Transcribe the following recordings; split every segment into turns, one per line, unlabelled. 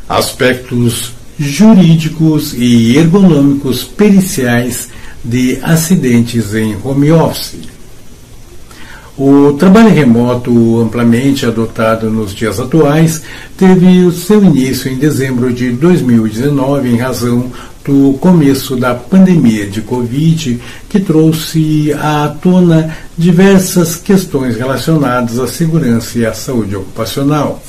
Aspectos jurídicos e ergonômicos periciais de acidentes em home office. O trabalho remoto, amplamente adotado nos dias atuais, teve o seu início em dezembro de 2019 em razão do começo da pandemia de Covid, que trouxe à tona diversas questões relacionadas à segurança e à saúde ocupacional.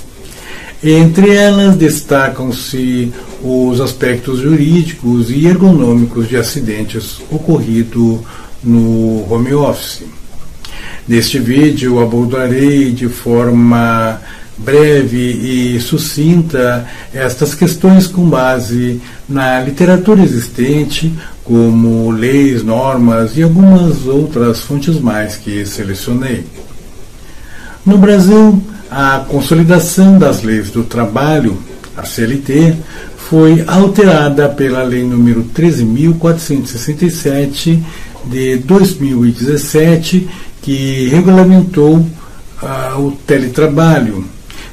Entre elas destacam-se os aspectos jurídicos e ergonômicos de acidentes ocorridos no home office. Neste vídeo abordarei de forma breve e sucinta estas questões com base na literatura existente, como leis, normas e algumas outras fontes mais que selecionei. No Brasil, a consolidação das leis do trabalho, a CLT, foi alterada pela Lei nº 13.467 de 2017, que regulamentou o teletrabalho.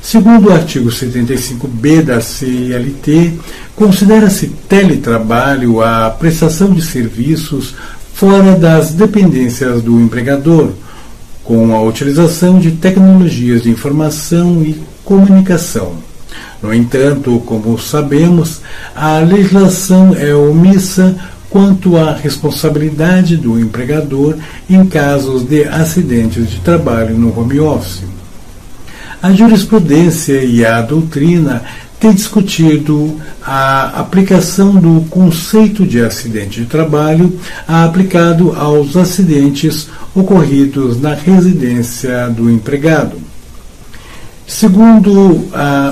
Segundo o artigo 75b da CLT, considera-se teletrabalho a prestação de serviços fora das dependências do empregador, com a utilização de tecnologias de informação e comunicação. No entanto, como sabemos, a legislação é omissa quanto à responsabilidade do empregador em casos de acidentes de trabalho no home office. A jurisprudência e a doutrina têm discutido a aplicação do conceito de acidente de trabalho aplicado aos acidentes ocorridos na residência do empregado. Segundo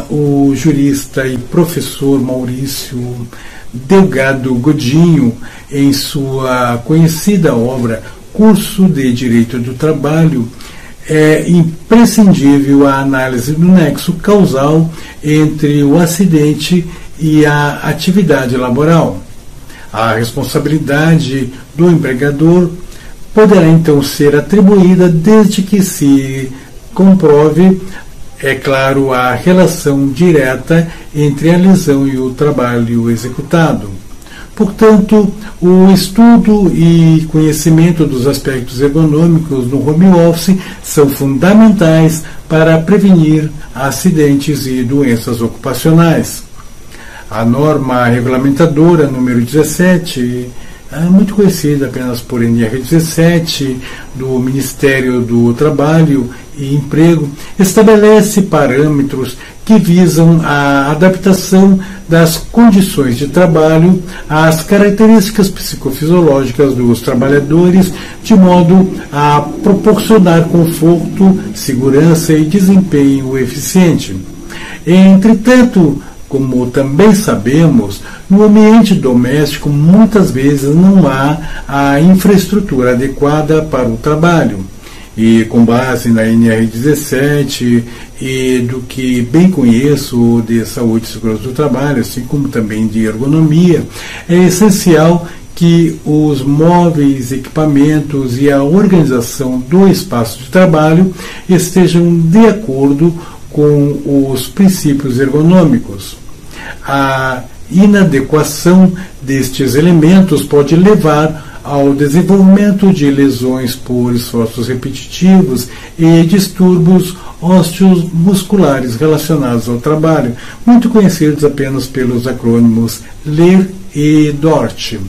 o jurista e professor Maurício Delgado Godinho, em sua conhecida obra Curso de Direito do Trabalho, é imprescindível a análise do nexo causal entre o acidente e a atividade laboral. A responsabilidade do empregador poderá então ser atribuída desde que se comprove, é claro, a relação direta entre a lesão e o trabalho executado. Portanto, o estudo e conhecimento dos aspectos ergonômicos no home office são fundamentais para prevenir acidentes e doenças ocupacionais. A norma regulamentadora número 17, muito conhecida apenas por NR17, do Ministério do Trabalho e Emprego, estabelece parâmetros que visam a adaptação das condições de trabalho às características psicofisiológicas dos trabalhadores, de modo a proporcionar conforto, segurança e desempenho eficiente. Entretanto, como também sabemos, no ambiente doméstico muitas vezes não há a infraestrutura adequada para o trabalho. E com base na NR17 e do que bem conheço de saúde e segurança do trabalho, assim como também de ergonomia, é essencial que os móveis, equipamentos e a organização do espaço de trabalho estejam de acordo com os princípios ergonômicos. A inadequação destes elementos pode levar ao desenvolvimento de lesões por esforços repetitivos e distúrbios ósseos musculares relacionados ao trabalho, muito conhecidos apenas pelos acrônimos LER e DORT.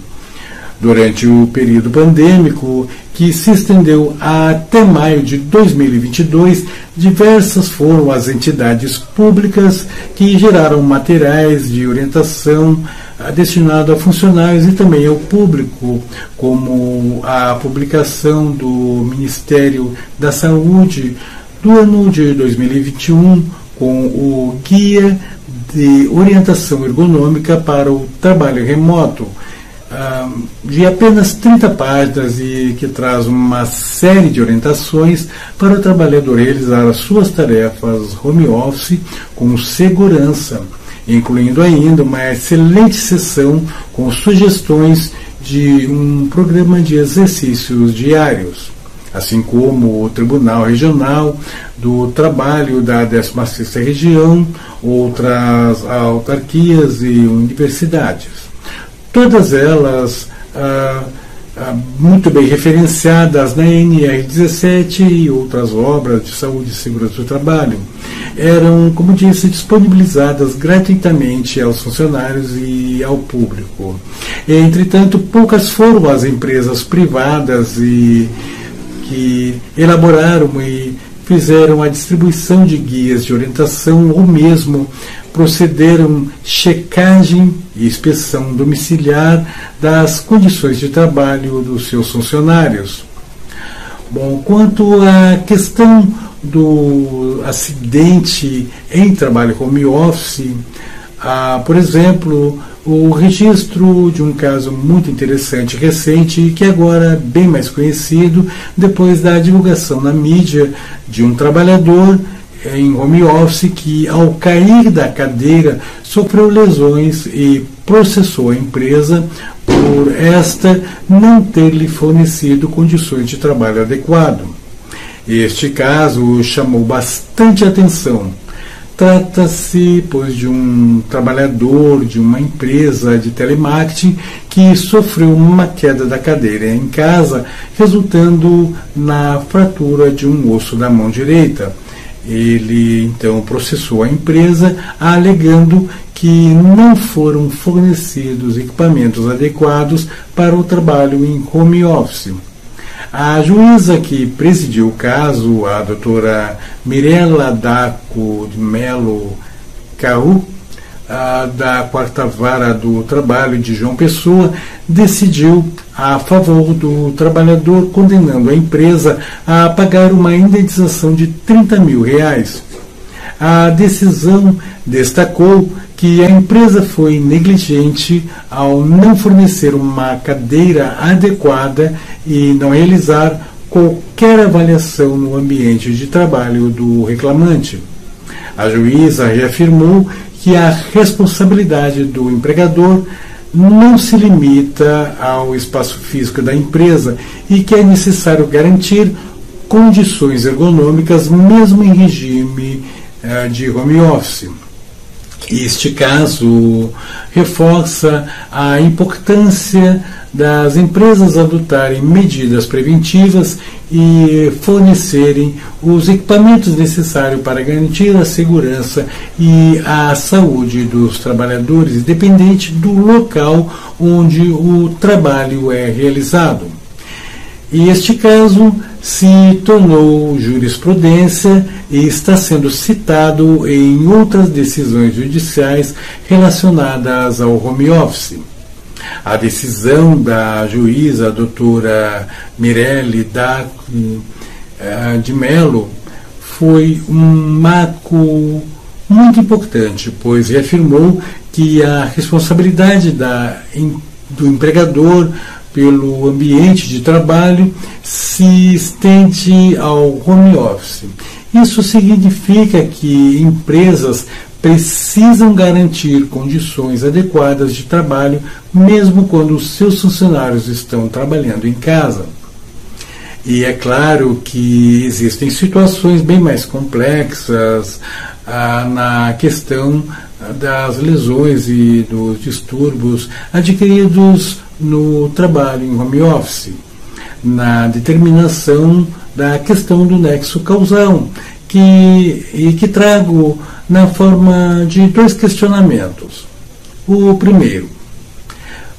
Durante o período pandêmico, que se estendeu até maio de 2022, diversas foram as entidades públicas que geraram materiais de orientação destinado a funcionários e também ao público, como a publicação do Ministério da Saúde do ano de 2021, com o Guia de Orientação Ergonômica para o Trabalho Remoto, de apenas 30 páginas e que traz uma série de orientações para o trabalhador realizar as suas tarefas home office com segurança, incluindo ainda uma excelente seção com sugestões de um programa de exercícios diários. assim como o Tribunal Regional do Trabalho da 16ª Região, outras autarquias e universidades. Todas elas muito bem referenciadas na NR17 e outras obras de saúde e segurança do trabalho, eram, como disse, disponibilizadas gratuitamente aos funcionários e ao público. Entretanto, poucas foram as empresas privadas que elaboraram e fizeram a distribuição de guias de orientação ou mesmo procederam checagem e inspeção domiciliar das condições de trabalho dos seus funcionários. Bom, quanto à questão do acidente em trabalho home office, por exemplo, o registro de um caso muito interessante recente, que agora é bem mais conhecido, depois da divulgação na mídia de um trabalhador em home office que, ao cair da cadeira, sofreu lesões e processou a empresa por esta não ter lhe fornecido condições de trabalho adequado. Este caso chamou bastante atenção. Trata-se, pois, de um trabalhador de uma empresa de telemarketing que sofreu uma queda da cadeira em casa, resultando na fratura de um osso da mão direita. Ele, então, processou a empresa, alegando que não foram fornecidos equipamentos adequados para o trabalho em home office. A juíza que presidiu o caso, a doutora Mirela Daco de Melo Caú, da 4ª Vara do Trabalho de João Pessoa, decidiu a favor do trabalhador, condenando a empresa a pagar uma indenização de R$30 mil. A decisão destacou que a empresa foi negligente ao não fornecer uma cadeira adequada e não realizar qualquer avaliação no ambiente de trabalho do reclamante. A juíza reafirmou que a responsabilidade do empregador não se limita ao espaço físico da empresa e que é necessário garantir condições ergonômicas mesmo em regime de home office. Este caso reforça a importância das empresas adotarem medidas preventivas e fornecerem os equipamentos necessários para garantir a segurança e a saúde dos trabalhadores, independente do local onde o trabalho é realizado. E este caso se tornou jurisprudência e está sendo citado em outras decisões judiciais relacionadas ao home office. A decisão da juíza doutora Mirelle Daco de Melo foi um marco muito importante, pois reafirmou que a responsabilidade do empregador pelo ambiente de trabalho se estende ao home office. Isso significa que empresas precisam garantir condições adequadas de trabalho, mesmo quando os seus funcionários estão trabalhando em casa. E é claro que existem situações bem mais complexas na questão das lesões e dos distúrbios adquiridos no trabalho em home office, na determinação da questão do nexo causal, que trago na forma de 2 questionamentos. O primeiro: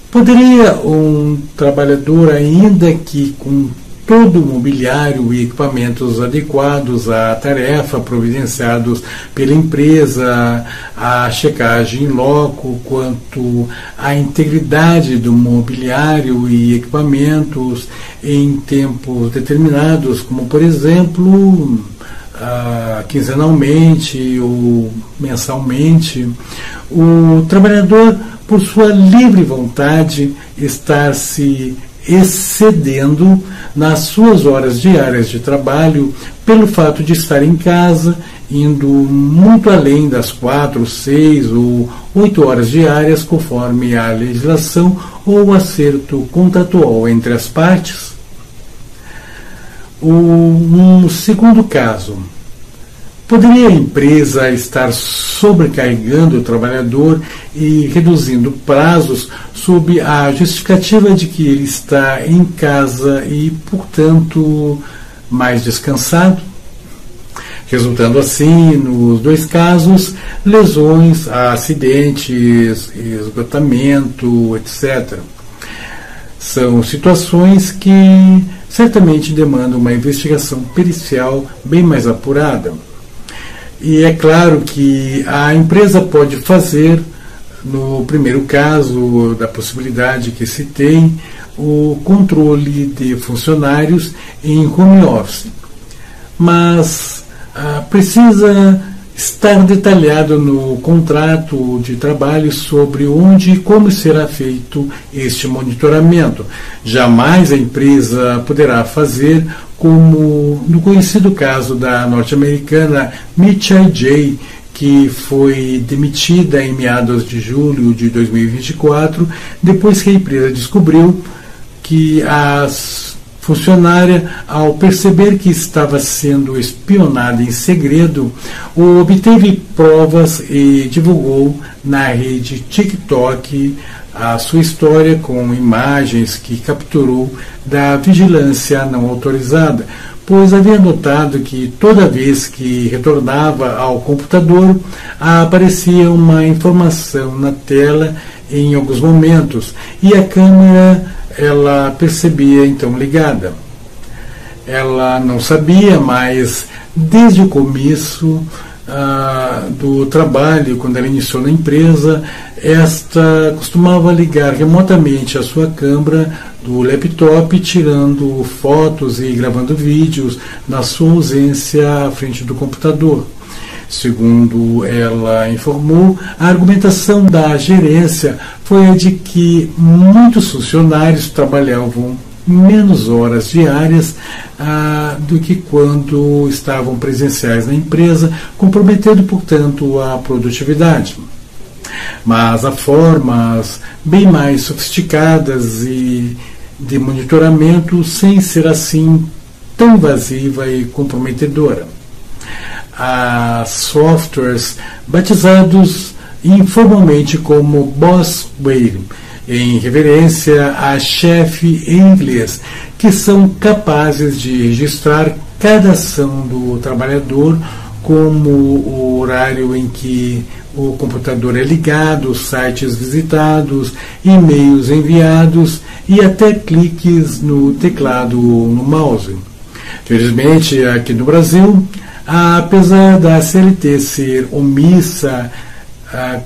poderia um trabalhador, ainda que com todo o mobiliário e equipamentos adequados à tarefa providenciados pela empresa, a checagem in loco quanto à integridade do mobiliário e equipamentos em tempos determinados, como, por exemplo, quinzenalmente ou mensalmente, o trabalhador, por sua livre vontade, estar se excedendo nas suas horas diárias de trabalho pelo fato de estar em casa, indo muito além das 4, 6 ou 8 horas diárias, conforme a legislação ou o acerto contratual entre as partes? Um segundo caso. Poderia a empresa estar sobrecarregando o trabalhador e reduzindo prazos sob a justificativa de que ele está em casa e, portanto, mais descansado? Resultando assim, nos dois casos, lesões, acidentes, esgotamento, etc. São situações que certamente demandam uma investigação pericial bem mais apurada. E é claro que a empresa pode fazer, no primeiro caso da possibilidade que se tem, o controle de funcionários em home office. Mas precisa estar detalhado no contrato de trabalho sobre onde e como será feito este monitoramento. Jamais a empresa poderá fazer como no conhecido caso da norte-americana Michai J, que foi demitida em meados de julho de 2024, depois que a empresa descobriu que a funcionária, ao perceber que estava sendo espionada em segredo, obteve provas e divulgou na rede TikTok a sua história com imagens que capturou da vigilância não autorizada, pois havia notado que toda vez que retornava ao computador aparecia uma informação na tela em alguns momentos e a câmera ela percebia então ligada. Ela não sabia, mas desde o começo do trabalho, quando ela iniciou na empresa, esta costumava ligar remotamente a sua câmera do laptop, tirando fotos e gravando vídeos na sua ausência à frente do computador. Segundo ela informou, a argumentação da gerência foi a de que muitos funcionários trabalhavam menos horas diárias do que quando estavam presenciais na empresa, comprometendo, portanto, a produtividade. Mas há formas bem mais sofisticadas e de monitoramento sem ser assim tão invasiva e comprometedora. Há softwares batizados informalmente como Bossware, em reverência a chefe em inglês, que são capazes de registrar cada ação do trabalhador, como o horário em que o computador é ligado, sites visitados, e-mails enviados e até cliques no teclado ou no mouse. Felizmente, aqui no Brasil, apesar da CLT ser omissa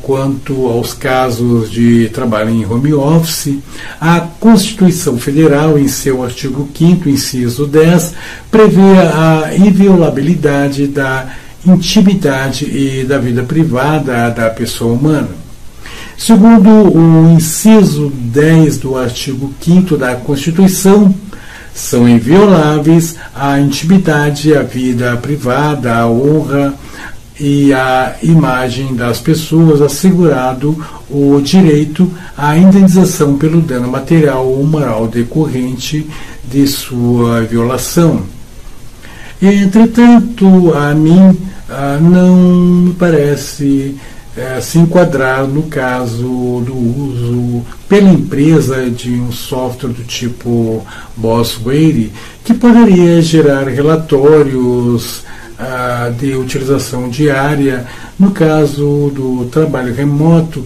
quanto aos casos de trabalho em home office, a Constituição Federal, em seu artigo 5º, inciso 10, prevê a inviolabilidade da intimidade e da vida privada da pessoa humana. Segundo o inciso 10 do artigo 5º da Constituição, são invioláveis a intimidade, a vida privada, a honra e a imagem das pessoas, assegurado o direito à indenização pelo dano material ou moral decorrente de sua violação. Entretanto, a mim não me parece se enquadrar no caso do uso pela empresa de um software do tipo Bossware, que poderia gerar relatórios de utilização diária no caso do trabalho remoto,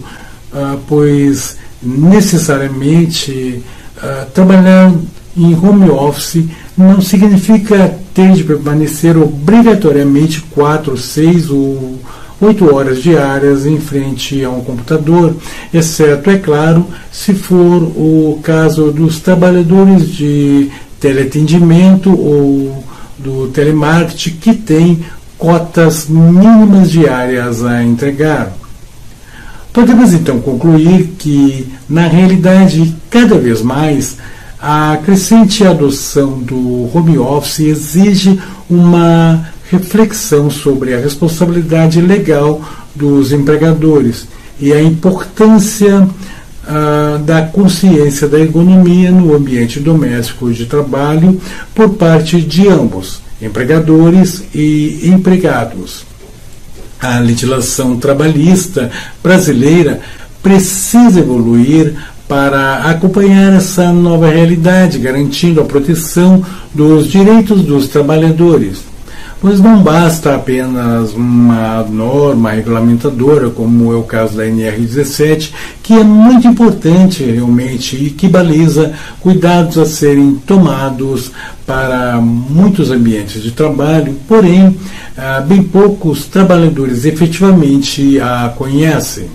pois necessariamente trabalhar em home office não significa ter de permanecer obrigatoriamente 4, 6 ou 8 horas diárias em frente a um computador, exceto, é claro, se for o caso dos trabalhadores de teleatendimento ou do telemarketing que tem cotas mínimas diárias a entregar. Podemos então concluir que, na realidade, cada vez mais, a crescente adoção do home office exige uma reflexão sobre a responsabilidade legal dos empregadores e a importância da consciência da ergonomia no ambiente doméstico de trabalho por parte de ambos, empregadores e empregados. A legislação trabalhista brasileira precisa evoluir para acompanhar essa nova realidade, garantindo a proteção dos direitos dos trabalhadores. Pois não basta apenas uma norma regulamentadora, como é o caso da NR17, que é muito importante realmente e que baliza cuidados a serem tomados para muitos ambientes de trabalho, porém, bem poucos trabalhadores efetivamente a conhecem.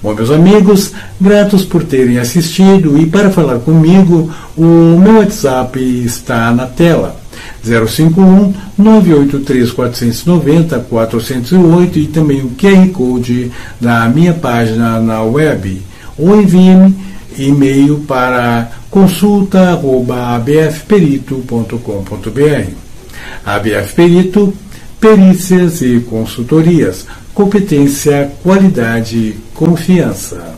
Bom, meus amigos, gratos por terem assistido e para falar comigo, o meu WhatsApp está na tela. 051 983 490 408 e também o QR Code da minha página na web. Ou envie-me e-mail para consulta@abfperito.com.br. ABF Perito, perícias e consultorias, competência, qualidade, confiança.